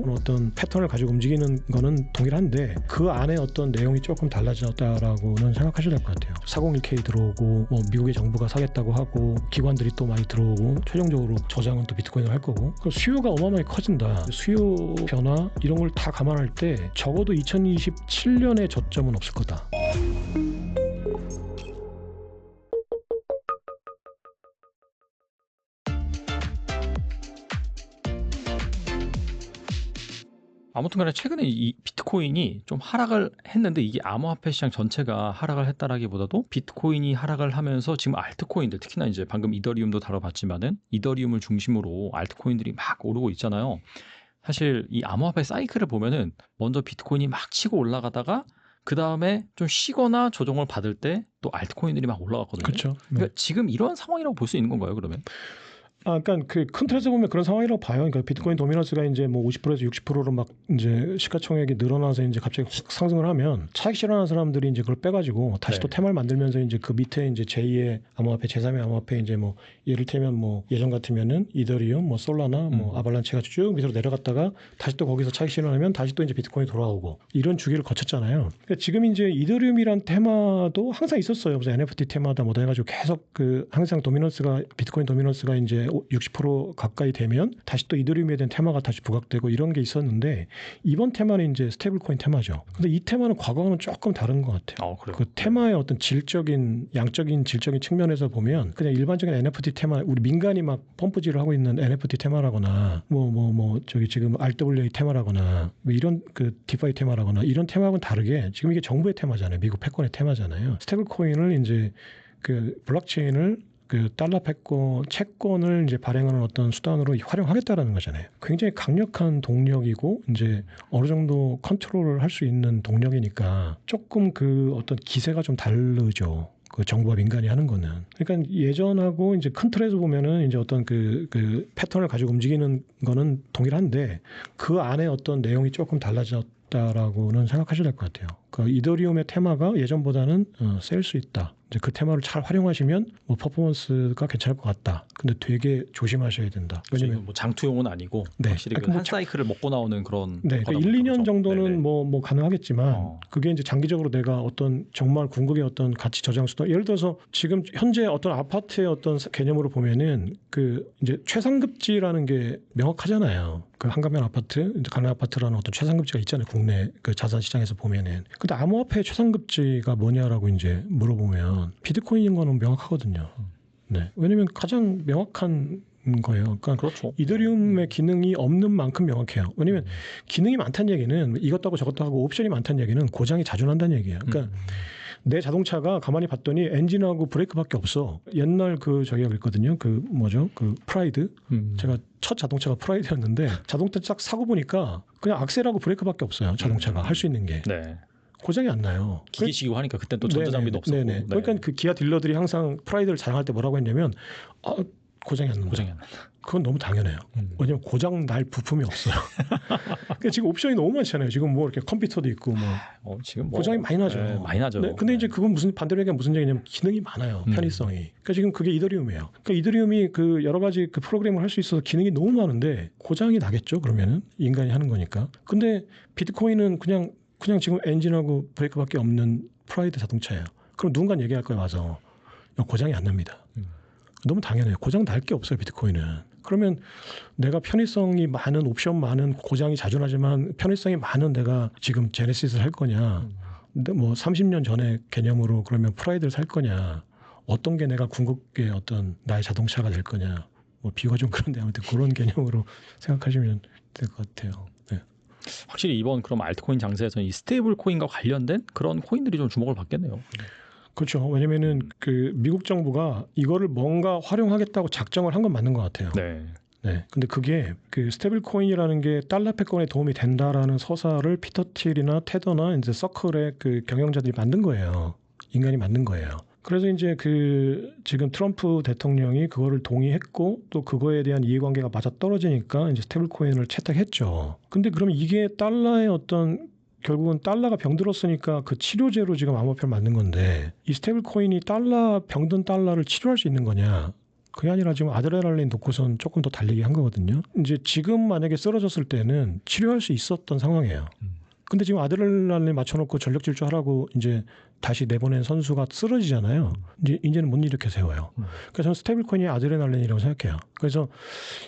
어떤 패턴을 가지고 움직이는 거는 동일한데 그 안에 어떤 내용이 조금 달라졌다라고는 생각하셔야 될 것 같아요. 401k 들어오고 뭐 미국의 정부가 사겠다고 하고 기관들이 또 많이 들어오고 최종적으로 저장은 또 비트코인을 할 거고 수요가 어마어마하게 커진다. 수요 변화 이런 걸 다 감안할 때 적어도 2027년에 저점은 없을 거다. 아무튼 간에 최근에 이 비트코인이 좀 하락을 했는데 이게 암호화폐 시장 전체가 하락을 했다라기보다도 비트코인이 하락을 하면서 지금 알트코인들 특히나 이제 방금 이더리움도 다뤄봤지만은 이더리움을 중심으로 알트코인들이 막 오르고 있잖아요. 사실 이 암호화폐 사이클을 보면은 먼저 비트코인이 막 치고 올라가다가 그 다음에 좀 쉬거나 조정을 받을 때 또 알트코인들이 막 올라갔거든요. 그렇죠. 그러니까 지금 이런 상황이라고 볼 수 있는 건가요, 그러면? 그러니까 그 큰 틀에서 보면 그런 상황이라고 봐요. 그러니까 비트코인 도미넌스가 이제 뭐 50%에서 60%로 막 이제 시가총액이 늘어나서 이제 갑자기 확 상승을 하면 차익 실현하는 사람들이 이제 그걸 빼가지고 다시 또 테마를 만들면서 이제 그 밑에 이제 제2의 암호화폐, 제3의 암호화폐 이제 뭐 예를 들면 뭐 예전 같으면은 이더리움, 뭐 솔라나, 뭐 아발란치가 쭉 밑으로 내려갔다가 다시 또 거기서 차익 실현하면 다시 또 이제 비트코인이 돌아오고 이런 주기를 거쳤잖아요. 그러니까 지금 이제 이더리움이란 테마도 항상 있었어요. 그래서 NFT 테마다 뭐다 해가지고 계속 그 항상 도미넌스가 비트코인 도미넌스가 이제 60% 가까이 되면 다시 또 이더리움에 대한 테마가 다시 부각되고 이런 게 있었는데 이번 테마는 이제 스테이블 코인 테마죠. 근데 이 테마는 과거와는 조금 다른 것 같아요. 그래요? 그 테마의 어떤 질적인 양적인 질적인 측면에서 보면 그냥 일반적인 NFT 테마 우리 민간이 막 펌프질을 하고 있는 NFT 테마라거나 저기 지금 RWA 테마라거나 뭐 이런 그 디파이 테마라거나 이런 테마하고는 다르게 지금 이게 정부의 테마잖아요. 미국 패권의 테마잖아요. 스테이블 코인을 이제 그 블록체인을 그 달러 채권을 이제 발행하는 어떤 수단으로 활용하겠다라는 거잖아요. 굉장히 강력한 동력이고 이제 어느 정도 컨트롤을 할 수 있는 동력이니까 조금 그 어떤 기세가 좀 다르죠. 그 정부와 민간이 하는 거는. 그러니까 예전하고 이제 큰 틀에서 보면은 이제 어떤 그 패턴을 가지고 움직이는 거는 동일한데 그 안에 어떤 내용이 조금 달라졌다라고는 생각하셔야 될 것 같아요. 그 이더리움의 테마가 예전보다는 셀 수 있다. 이제 그 테마를 잘 활용하시면 뭐 퍼포먼스가 괜찮을 것 같다. 근데 되게 조심하셔야 된다. 왜냐면 뭐 장투용은 아니고 확실히 한 사이클을 먹고 나오는 그런 그러니까 1, 2년 정도는 뭐 가능하겠지만 그게 이제 장기적으로 내가 어떤 정말 궁극의 어떤 가치 저장 수단 예를 들어서 지금 현재 어떤 아파트의 어떤 개념으로 보면은 그 이제 최상급지라는 게 명확하잖아요. 그 한가면 아파트, 강남 아파트라는 어떤 최상급지가 있잖아요. 국내 그 자산 시장에서 보면은. 근데 암호화폐의 최상급지가 뭐냐라고 이제 물어보면 비트코인인 거는 명확하거든요. 네. 왜냐면 가장 명확한 거예요. 그러니까 그렇죠. 이더리움의 기능이 없는 만큼 명확해요. 왜냐면 기능이 많다는 얘기는 이것도 하고 저것도 하고 옵션이 많다는 얘기는 고장이 자주 난다는 얘기예요. 그러니까 내 자동차가 가만히 봤더니 엔진하고 브레이크밖에 없어. 옛날 그 저기가 그랬거든요. 그 뭐죠? 그 프라이드. 제가 첫 자동차가 프라이드였는데 자동차 딱 사고 보니까 그냥 악셀하고 브레이크밖에 없어요. 자동차가 할 수 있는 게. 네. 고장이 안 나요. 기계식이고 하니까 그때는 또 전자장비도 없었고. 네네. 그러니까 그 기아 딜러들이 항상 프라이드를 자랑할 때 뭐라고 했냐면 고장이 안 난다. 고장이 안 난다. 그건 너무 당연해요. 왜냐면 고장 날 부품이 없어요. 그러니까 지금 옵션이 너무 많잖아요. 지금 뭐 이렇게 컴퓨터도 있고 지금 고장이 많이 나죠. 네, 많이 나죠. 네, 근데 이제 그건 반대로 얘기하면 무슨 얘기냐면 기능이 많아요. 편의성이. 그러니까 지금 그게 이더리움이에요. 그러니까 이더리움이 그 여러 가지 그 프로그램을 할 수 있어서 기능이 너무 많은데 고장이 나겠죠. 그러면은 인간이 하는 거니까. 근데 비트코인은 그냥 지금 엔진하고 브레이크밖에 없는 프라이드 자동차예요. 그럼 누군가 얘기할 거예요. 와서 고장이 안 납니다. 너무 당연해요. 고장 날 게 없어요. 비트코인은. 그러면 내가 편의성이 많은 옵션 많은 고장이 자주 나지만 편의성이 많은 내가 지금 제네시스를 할 거냐. 근데 뭐 30년 전의 개념으로 그러면 프라이드를 살 거냐. 어떤 게 내가 궁극의 어떤 나의 자동차가 될 거냐. 뭐 비유가 좀 그런데 아무튼 그런 개념으로 생각하시면 될 것 같아요. 네. 확실히 이번 그럼 알트코인 장세에서는 이 스테이블 코인과 관련된 그런 코인들이 좀 주목을 받겠네요. 그렇죠. 왜냐면은 그 미국 정부가 이거를 뭔가 활용하겠다고 작정을 한 건 맞는 것 같아요. 네. 네. 근데 그게 그 스테이블 코인이라는 게 달러 패권에 도움이 된다라는 서사를 피터 틸이나 테더나 이제 서클의 그 경영자들이 만든 거예요. 인간이 만든 거예요. 그래서 이제 그 지금 트럼프 대통령이 그거를 동의했고 또 그거에 대한 이해관계가 맞아 떨어지니까 이제 스테이블 코인을 채택했죠. 근데 그러면 이게 달러의 어떤 결국은 달러가 병들었으니까 그 치료제로 지금 암호화폐를 만든 건데 이 스테이블 코인이 병든 달러를 치료할 수 있는 거냐? 그게 아니라 지금 아드레날린 놓고선 조금 더 달리기 한 거거든요. 이제 지금 만약에 쓰러졌을 때는 치료할 수 있었던 상황이에요. 근데 지금 아드레날린 맞춰놓고 전력 질주하라고 이제 다시 내보낸 선수가 쓰러지잖아요. 이제는 못 일으켜 세워요. 그래서 저는 스테이블 코인이 아드레날린이라고 생각해요. 그래서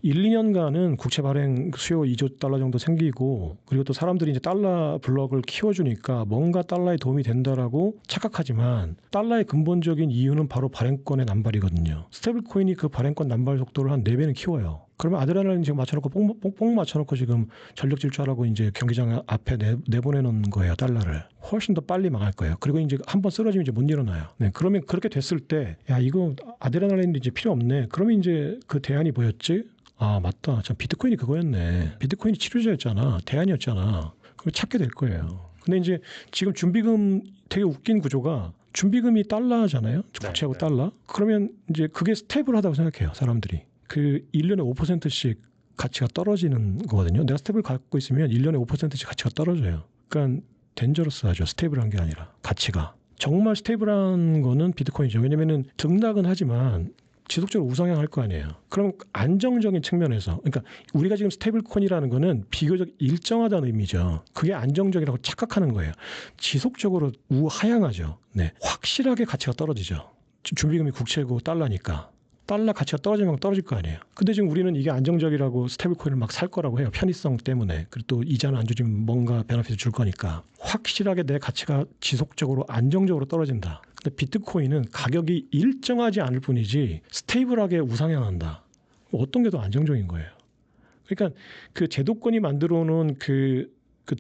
1, 2년간은 국채 발행 수요 2조 달러 정도 생기고, 그리고 또 사람들이 이제 달러 블럭을 키워주니까 뭔가 달러에 도움이 된다라고 착각하지만, 달러의 근본적인 이유는 바로 발행권의 남발이거든요. 스테이블 코인이 그 발행권 남발 속도를 한 4배는 키워요. 그러면 아드레날린 지금 맞춰놓고 뽕 맞춰놓고 지금 전력 질주하라고 이제 경기장 앞에 내보내놓은 거예요, 달러를. 훨씬 더 빨리 망할 거예요. 그리고 이제 한번 쓰러지면 이제 못 일어나요. 네, 그러면 그렇게 됐을 때, 야, 이거 아드레날린이 이제 필요 없네. 그러면 이제 그 대안이 뭐였지? 아, 맞다. 참 비트코인이 그거였네. 비트코인이 치료제였잖아. 대안이었잖아. 그걸 찾게 될 거예요. 근데 이제 지금 준비금 되게 웃긴 구조가, 준비금이 달러잖아요. 국채하고 네. 달러. 그러면 이제 그게 스테이블하다고 생각해요, 사람들이. 그 1년에 5%씩 가치가 떨어지는 거거든요. 내가 스테이블 갖고 있으면 1년에 5%씩 가치가 떨어져요. 그러니까 덴저러스하죠. 스테이블한 게 아니라 가치가. 정말 스테이블한 거는 비트코인이죠. 왜냐면은 등락은 하지만 지속적으로 우상향할 거 아니에요. 그럼 안정적인 측면에서, 그러니까 우리가 지금 스테이블 코인이라는 거는 비교적 일정하다는 의미죠. 그게 안정적이라고 착각하는 거예요. 지속적으로 우하향하죠. 네, 확실하게 가치가 떨어지죠. 준비금이 국채고 달러니까. 달러 가치가 떨어지면 떨어질 거 아니에요. 근데 지금 우리는 이게 안정적이라고 스테이블 코인을 막 살 거라고 해요. 편의성 때문에. 그리고 또 이자는 안 주지만 뭔가 베너핏을 줄 거니까. 확실하게 내 가치가 지속적으로 안정적으로 떨어진다. 근데 비트코인은 가격이 일정하지 않을 뿐이지 스테이블하게 우상향한다. 어떤 게 더 안정적인 거예요. 그러니까 그 제도권이 만들어 놓은 그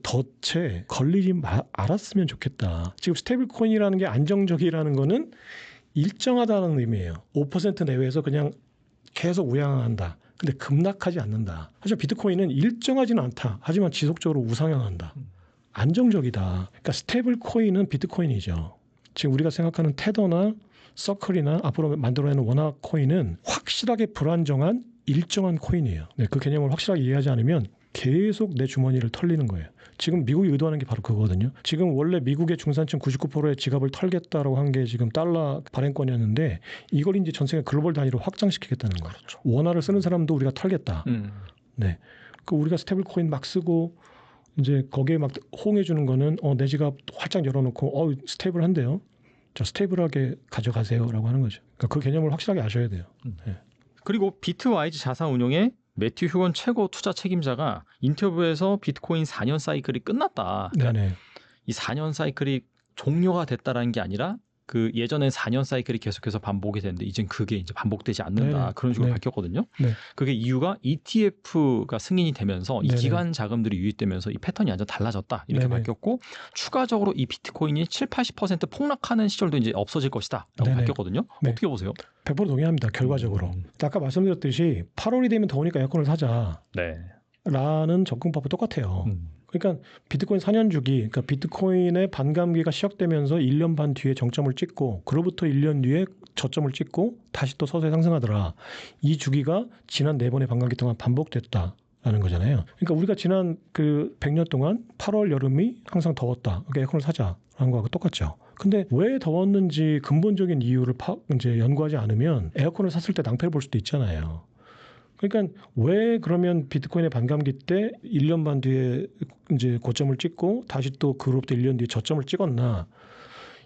덫에 걸리지 않았으면 좋겠다. 지금 스테이블 코인이라는 게 안정적이라는 거는 일정하다는 의미예요. 5% 내외에서 그냥 계속 우상향한다. 근데 급락하지 않는다. 하지만 비트코인은 일정하지는 않다. 하지만 지속적으로 우상향한다. 안정적이다. 그러니까 스테이블 코인은 비트코인이죠. 지금 우리가 생각하는 테더나 서클이나 앞으로 만들어내는 원화 코인은 확실하게 불안정한 일정한 코인이에요. 네, 그 개념을 확실하게 이해하지 않으면 계속 내 주머니를 털리는 거예요. 지금 미국이 의도하는 게 바로 그거거든요. 지금 원래 미국의 중산층 99%의 지갑을 털겠다라고 한 게 지금 달러 발행권이었는데, 이걸 이제 전 세계 글로벌 단위로 확장시키겠다는 거예요. 그렇죠. 원화를 쓰는 사람도 우리가 털겠다. 네, 그 우리가 스테이블 코인 막 쓰고 이제 거기에 막 호응해 주는 거는 내 지갑 활짝 열어놓고 스테이블한데요. 저 스테이블하게 가져가세요라고 하는 거죠. 그러니까 그 개념을 확실하게 아셔야 돼요. 네. 그리고 비트와이즈 자산운용의 매튜 휴건 최고 투자 책임자가 인터뷰에서 비트코인 4년 사이클이 끝났다. 네네. 이 4년 사이클이 종료가 됐다라는 게 아니라 그 예전엔 4년 사이클이 계속해서 반복이 됐는데 이젠 그게 이제 반복되지 않는다. 네네. 그런 식으로 네. 밝혔거든요. 네. 그게 이유가 ETF가 승인이 되면서 이 네네. 기관 자금들이 유입되면서 이 패턴이 완전 달라졌다. 이렇게 네네. 밝혔고 추가적으로 이 비트코인이 7, 80% 폭락하는 시절도 이제 없어질 것이다. 라고 네네. 밝혔거든요. 네. 어떻게 보세요? 100% 동의합니다. 결과적으로. 아까 말씀드렸듯이 8월이 되면 더우니까 에어컨을 사자. 네. 라는 접근법은 똑같아요. 그러니까 비트코인 4년 주기, 그러니까 비트코인의 반감기가 시작되면서 1년 반 뒤에 정점을 찍고 그로부터 1년 뒤에 저점을 찍고 다시 또 서서히 상승하더라. 이 주기가 지난 4번의 반감기 동안 반복됐다라는 거잖아요. 그러니까 우리가 지난 그 100년 동안 8월 여름이 항상 더웠다. 그러니까 에어컨을 사자라는 거하고 똑같죠. 근데 왜 더웠는지 근본적인 이유를 이제 연구하지 않으면 에어컨을 샀을 때 낭패를 볼 수도 있잖아요. 그러니까 왜 그러면 비트코인의 반감기 때 1년 반 뒤에 이제 고점을 찍고 다시 또 그로부터 1년 뒤에 저점을 찍었나?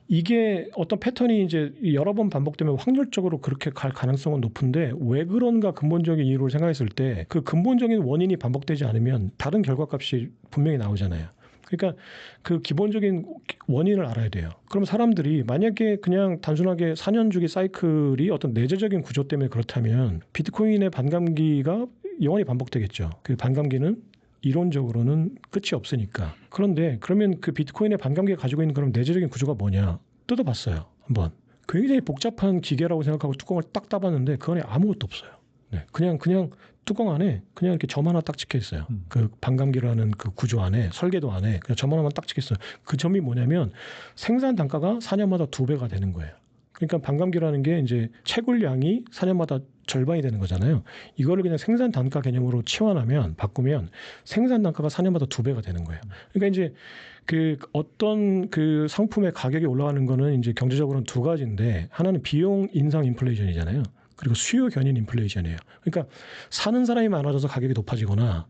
이게 어떤 패턴이 이제 여러 번 반복되면 확률적으로 그렇게 갈 가능성은 높은데 왜 그런가 근본적인 이유를 생각했을 때 그 근본적인 원인이 반복되지 않으면 다른 결과값이 분명히 나오잖아요. 그러니까 그 기본적인 원인을 알아야 돼요. 그럼 사람들이 만약에 그냥 단순하게 4년 주기 사이클이 어떤 내재적인 구조 때문에 그렇다면 비트코인의 반감기가 영원히 반복되겠죠. 그 반감기는 이론적으로는 끝이 없으니까. 그런데 그러면 그 비트코인의 반감기가 가지고 있는 그런 내재적인 구조가 뭐냐? 뜯어봤어요. 한번. 굉장히 복잡한 기계라고 생각하고 뚜껑을 딱 따봤는데 그 안에 아무것도 없어요. 네, 그냥 뚜껑 안에 그냥 이렇게 점 하나 딱 찍혀 있어요. 그 반감기라는 그 구조 안에, 설계도 안에 그냥 점 하나만 딱 찍혀 있어요. 그 점이 뭐냐면 생산 단가가 4년마다 2배가 되는 거예요. 그러니까 반감기라는 게 이제 채굴량이 4년마다 절반이 되는 거잖아요. 이거를 그냥 생산 단가 개념으로 치환하면 바꾸면 생산 단가가 4년마다 2배가 되는 거예요. 그러니까 이제 그 어떤 그 상품의 가격이 올라가는 거는 이제 경제적으로는 두 가지인데 하나는 비용 인상 인플레이션이잖아요. 그리고 수요 견인 인플레이션이에요. 그러니까 사는 사람이 많아져서 가격이 높아지거나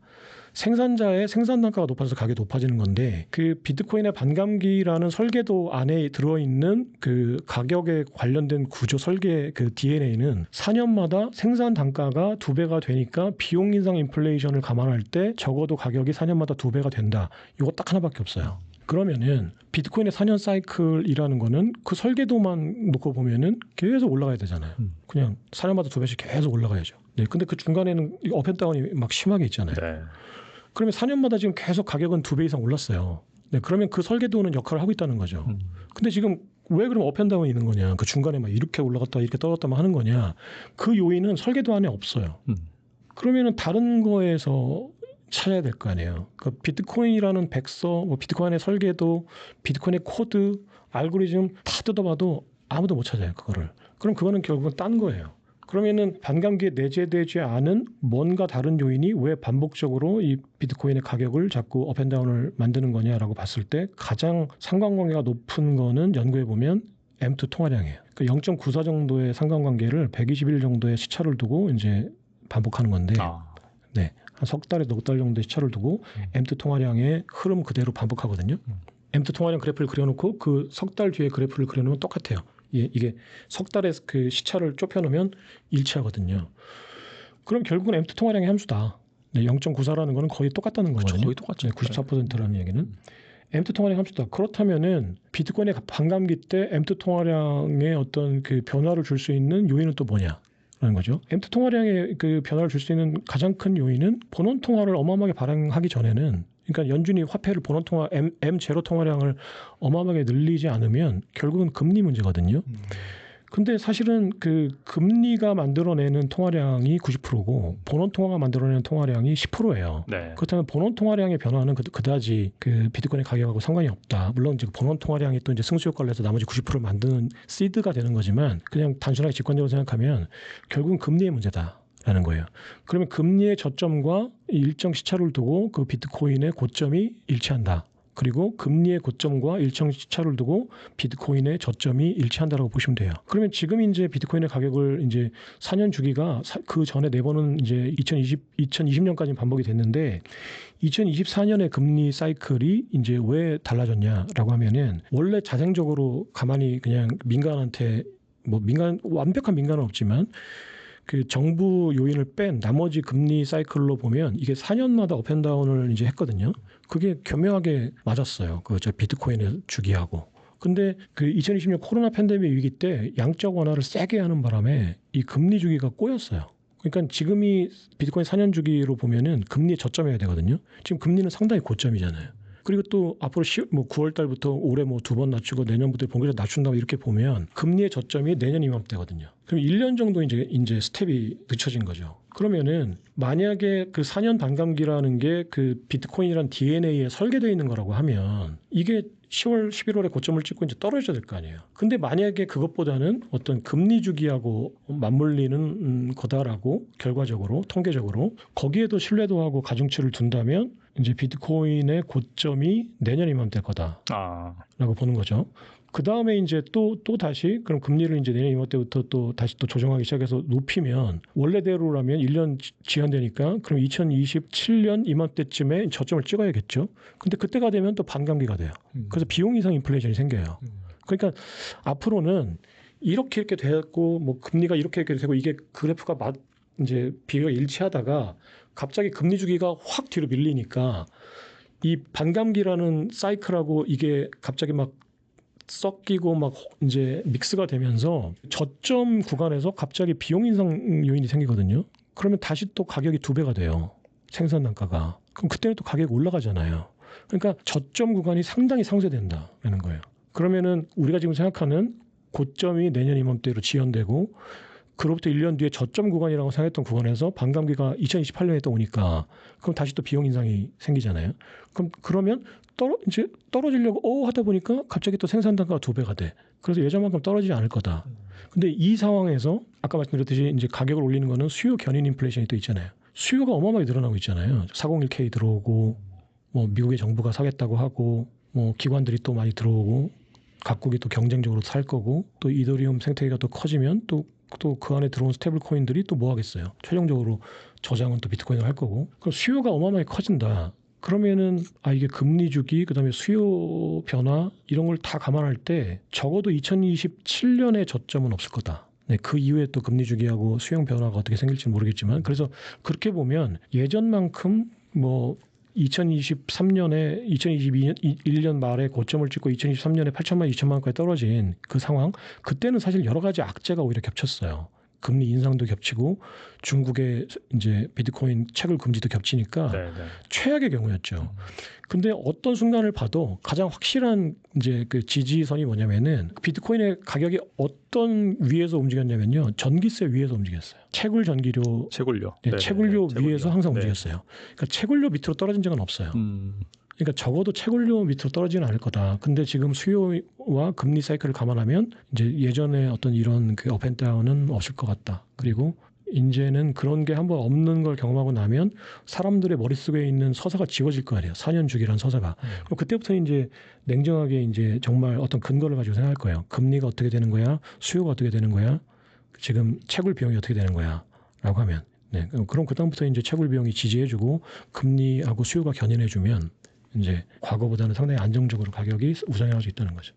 생산자의 생산 단가가 높아져서 가격이 높아지는 건데 그 비트코인의 반감기라는 설계도 안에 들어있는 그 가격에 관련된 구조 설계 그 DNA는 4년마다 생산 단가가 2배가 되니까 비용 인상 인플레이션을 감안할 때 적어도 가격이 4년마다 2배가 된다. 이거 딱 하나밖에 없어요. 그러면은 비트코인의 4년 사이클이라는 거는 그 설계도만 놓고 보면은 계속 올라가야 되잖아요. 그냥 4년마다 2배씩 계속 올라가야죠. 네, 근데 그 중간에는 업앤다운이 막 심하게 있잖아요. 네. 그러면 4년마다 지금 계속 가격은 2배 이상 올랐어요. 네, 그러면 그 설계도는 역할을 하고 있다는 거죠. 근데 지금 왜 그럼 업앤다운이 있는 거냐? 그 중간에 막 이렇게 올라갔다 이렇게 떨어졌다만 하는 거냐? 그 요인은 설계도 안에 없어요. 그러면은 다른 거에서 찾아야 될 거 아니에요. 그 비트코인이라는 백서, 뭐 비트코인의 설계도, 비트코인의 코드, 알고리즘 다 뜯어봐도 아무도 못 찾아요. 그거를. 그럼 그거는 결국은 딴 거예요. 그러면은 반감기에 내재되지 않은 뭔가 다른 요인이 왜 반복적으로 이 비트코인의 가격을 자꾸 업앤다운을 만드는 거냐라고 봤을 때 가장 상관관계가 높은 거는 연구해 보면 M2 통화량이에요. 그 0.94 정도의 상관관계를 120일 정도의 시차를 두고 이제 반복하는 건데, 네, 한 석 달에 넉 달 정도의 시차를 두고 M2 통화량의 흐름 그대로 반복하거든요. M2 통화량 그래프를 그려놓고 그 석 달 뒤에 그래프를 그려놓으면 똑같아요. 이게 석 달의 그 시차를 좁혀놓으면 일치하거든요. 그럼 결국은 M2 통화량의 함수다. 네, 0.94라는 거는 거의 똑같다는 그렇죠. 거거든요. 거의 똑같죠. 네, 94%라는 얘기는. M2 통화량 함수다. 그렇다면은 비트코인의 반감기 때 M2 통화량의 어떤 그 변화를 줄 수 있는 요인은 또 뭐냐라는 거죠. M2 통화량의 그 변화를 줄 수 있는 가장 큰 요인은 본원 통화를 어마어마하게 발행하기 전에는, 그러니까 연준이 화폐를 본원 통화 M0 통화량을 어마어마하게 늘리지 않으면 결국은 금리 문제거든요. 근데 사실은 그 금리가 만들어내는 통화량이 90%고 본원 통화가 만들어내는 통화량이 10%예요. 네. 그렇다면 본원 통화량의 변화는 그다지 그 비트코인의 가격하고 상관이 없다. 물론 이제 본원 통화량이 또 이제 승수 효과를 해서 나머지 90%를 만드는 시드가 되는 거지만 그냥 단순하게 직관적으로 생각하면 결국은 금리의 문제다라는 거예요. 그러면 금리의 저점과 일정 시차를 두고 그 비트코인의 고점이 일치한다. 그리고 금리의 고점과 일정 시차를 두고 비트코인의 저점이 일치한다라고 보시면 돼요. 그러면 지금 이제 비트코인의 가격을 이제 4년 주기가 그 전에 4번은 이제 2020년까지 반복이 됐는데 2024년의 금리 사이클이 이제 왜 달라졌냐라고 하면은 원래 자생적으로 가만히 그냥 민간한테 뭐 완벽한 민간은 없지만 그 정부 요인을 뺀 나머지 금리 사이클로 보면 이게 4년마다 업앤다운을 이제 했거든요. 그게 교묘하게 맞았어요. 그 저 비트코인의 주기하고. 근데 그 2020년 코로나 팬데믹 위기 때 양적 완화를 세게 하는 바람에 이 금리 주기가 꼬였어요. 그러니까 지금이 비트코인 4년 주기로 보면은 금리의 저점이어야 되거든요. 지금 금리는 상당히 고점이잖아요. 그리고 또 앞으로 9월 달부터 올해 뭐 2번 낮추고 내년부터 본격적으로 낮춘다고 이렇게 보면 금리의 저점이 내년 이맘때거든요. 그럼 1년 정도 이제 스텝이 늦춰진 거죠. 그러면은 만약에 그 4년 반감기라는 게 그 비트코인이란 DNA에 설계되어 있는 거라고 하면 이게 10월, 11월에 고점을 찍고 이제 떨어져야 될 거 아니에요. 근데 만약에 그것보다는 어떤 금리 주기하고 맞물리는 거다라고 결과적으로 통계적으로 거기에도 신뢰도하고 가중치를 둔다면 이제 비트코인의 고점이 내년 이맘때일 거다라고 보는 거죠. 그 다음에 이제 또 다시 그럼 금리를 이제 내년 이맘때부터 또 다시 또 조정하기 시작해서 높이면 원래대로라면 1년 지연되니까 그럼 2027년 이맘때쯤에 저점을 찍어야겠죠. 근데 그때가 되면 또 반감기가 돼요. 그래서 비용 이상 인플레이션이 생겨요. 그러니까 앞으로는 이렇게 되고 뭐 금리가 이렇게 되고 이게 그래프가 이제 비교가 일치하다가 갑자기 금리 주기가 확 뒤로 밀리니까 이 반감기라는 사이클하고 이게 갑자기 막 섞이고 막 이제 믹스가 되면서 저점 구간에서 갑자기 비용 인상 요인이 생기거든요. 그러면 다시 또 가격이 2배가 돼요. 생산 단가가. 그럼 그때는 또 가격이 올라가잖아요. 그러니까 저점 구간이 상당히 상쇄된다는 거예요. 그러면은 우리가 지금 생각하는 고점이 내년 이맘때로 지연되고 그로부터 1년 뒤에 저점 구간이라고 생각했던 구간에서 반감기가 2028년에 또 오니까 그럼 다시 또 비용 인상이 생기잖아요. 그러면 이제 떨어지려고 하다 보니까 갑자기 또 생산 단가가 2배가 돼. 그래서 예전만큼 떨어지지 않을 거다. 근데 이 상황에서 아까 말씀드렸듯이 이제 가격을 올리는 거는 수요 견인 인플레이션이 또 있잖아요. 수요가 어마어마하게 늘어나고 있잖아요. 401k 들어오고 뭐 미국의 정부가 사겠다고 하고 뭐 기관들이 또 많이 들어오고 각국이 또 경쟁적으로 살 거고 또 이더리움 생태계가 또 커지면 또 또 그 안에 들어온 스테이블 코인들이 또 뭐 하겠어요. 최종적으로 저장은 또 비트코인을 할 거고. 그럼 수요가 어마어마하게 커진다. 그러면은 이게 금리 주기 그다음에 수요 변화 이런 걸 다 감안할 때 적어도 2027년에 저점은 없을 거다. 네, 그 이후에 또 금리 주기하고 수요 변화가 어떻게 생길지는 모르겠지만 그래서 그렇게 보면 예전만큼 뭐 2023년에 2021년 말에 고점을 찍고 2023년에 8천만 2천만 원까지 떨어진 그 상황 그때는 사실 여러 가지 악재가 오히려 겹쳤어요. 금리 인상도 겹치고 중국의 이제 비트코인 채굴 금지도 겹치니까 네. 최악의 경우였죠. 근데 어떤 순간을 봐도 가장 확실한 이제 그 지지선이 뭐냐면은 비트코인의 가격이 어떤 위에서 움직였냐면요. 전기세 위에서 움직였어요. 채굴 전기료, 채굴료. 네, 채굴료 채굴료. 위에서 항상 네. 움직였어요. 그러니까 채굴료 밑으로 떨어진 적은 없어요. 그러니까 적어도 채굴료 밑으로 떨어지는 않을 거다. 근데 지금 수요와 금리 사이클을 감안하면 이제 예전에 어떤 이런 그 업앤다운은 없을 것 같다. 그리고 이제는 그런 게 한번 없는 걸 경험하고 나면 사람들의 머릿속에 있는 서사가 지워질 거 아니에요. 4년 주기란 서사가. 그럼 그때부터 이제 냉정하게 이제 정말 어떤 근거를 가지고 생각할 거예요. 금리가 어떻게 되는 거야? 수요가 어떻게 되는 거야? 지금 채굴 비용이 어떻게 되는 거야? 라고 하면. 네. 그럼 그다음부터 이제 채굴 비용이 지지해주고 금리하고 수요가 견인해주면 이제 과거보다는 상당히 안정적으로 가격이 우상향할 수 있다는 거죠.